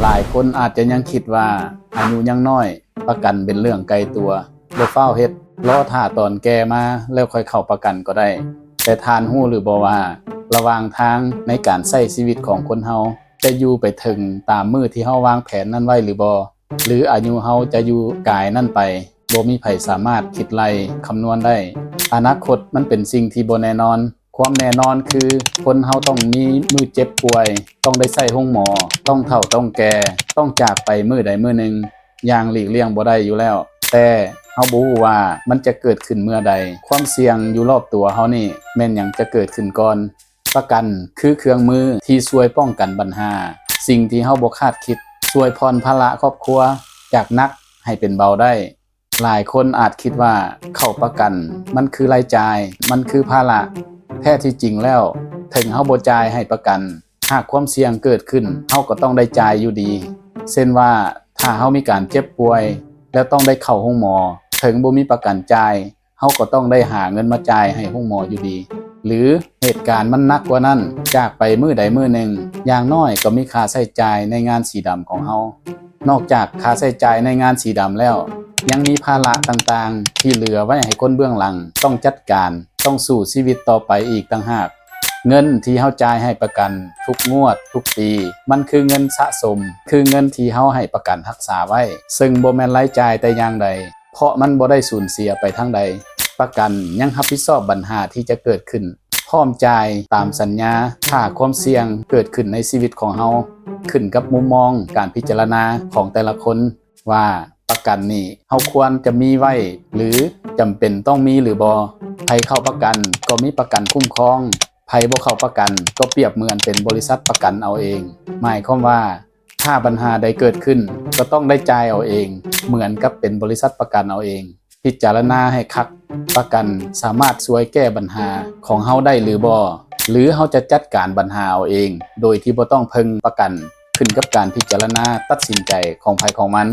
หลายคนอาจจะยังคิดว่าอายุยังน้อยประกันเป็นเรื่องไกลตัวบ่ฟ้าวเฮ็ดรอท่าตอนแก่มาแล้วค่อยเข้าประกันก็ได้แต่ทานฮู้หรือบ่ว่าระหว่างทางในการใช้ชีวิตของคนเฮาจะอยู่ไปถึงตามมื้อที่เฮาวางแผนนั้นไว้หรือบ่หรืออายุเฮาจะอยู่กายนั่นไปบ่มีไผสามารถคิดไล่คำนวณได้อนาคตมันเป็นสิ่งที่บ่แน่นอนความแน่นอนคือคนเฮาต้องมีมื้อเจ็บป่วยต้องได้ใช้โรงหมอต้องเฒ่าต้องแก่ต้องจากไปมื้อใดมื้อหนึ่งอย่างหลีกเลี่ยงบ่ได้อยู่แล้วแต่เฮาบ่รู้ว่ามันจะเกิดขึ้นเมื่อใดความเสี่ยงอยู่รอบตัวเฮานี่แม่นหยังจะเกิดขึ้นก่อนประกันคือเครื่องมือที่ช่วยป้องกันปัญหาสิ่งที่เฮาบ่คาดคิดช่วยผ่อนภาระครอบครัวจากหนักให้เป็นเบาได้หลายคนอาจคิดว่าเข้าประกันมันคือรายจ่ายมันคือภาระแท้ที่จริงแล้วถึงเฮาบ่จ่ายให้ประกันหากความเสี่ยงเกิดขึ้นเฮาก็ต้องได้จ่ายอยู่ดีเช่นว่าถ้าเฮามีการเจ็บป่วยแล้วต้องได้เข้าโรงหมอถึงบ่มีประกันจ่ายเฮาก็ต้องได้หาเงินมาจ่ายให้โรงหมออยู่ดีหรือเหตุการณ์มันหนักกว่านั้นจากไปมื้อใดมื้อหนึ่งอย่างน้อยก็มีค่าใช้จ่ายในงานสีดำของเฮานอกจากค่าใช้จ่ายในงานสีดำแล้วยังมีภาระต่างๆที่เหลือไว้ให้คนเบื้องหลังต้องจัดการต้องสู้ชีวิตต่อไปอีกต่างหากเงินที่เฮาจ่ายให้ประกันทุกงวดทุกปีมันคือเงินสะสมคือเงินที่เฮาให้ประกันรักษาไว้ซึ่งบ่แม่นรายจ่ายแต่อย่างใดเพราะมันบ่ได้สูญเสียไปทางใดประกันยังรับผิดชอบปัญหาที่จะเกิดขึ้นพร้อมจ่ายตามสัญญาถ้าความเสี่ยงเกิดขึ้นในชีวิตของเฮาขึ้นกับมุมมองการพิจารณาของแต่ละคนว่าประกันนี่เฮาควรจะมีไว้หรือจำเป็นต้องมีหรือบ่ไผเข้าประกันก็มีประกันคุ้มครองไผบ่เข้าประกันก็เปรียบเหมือนเป็นบริษัทประกันเอาเองหมายความว่าถ้าปัญหาใดเกิดขึ้นก็ต้องได้จ่ายเอาเองเหมือนกับเป็นบริษัทประกันเอาเองพิจารณาให้คักประกันสามารถช่วยแก้ปัญหาของเฮาได้หรือบ่หรือเฮาจะจัดการปัญหาเอาเองโดยที่บ่ต้องพึ่งประกันขึ้นกับการพิจารณาตัดสินใจของไผของมัน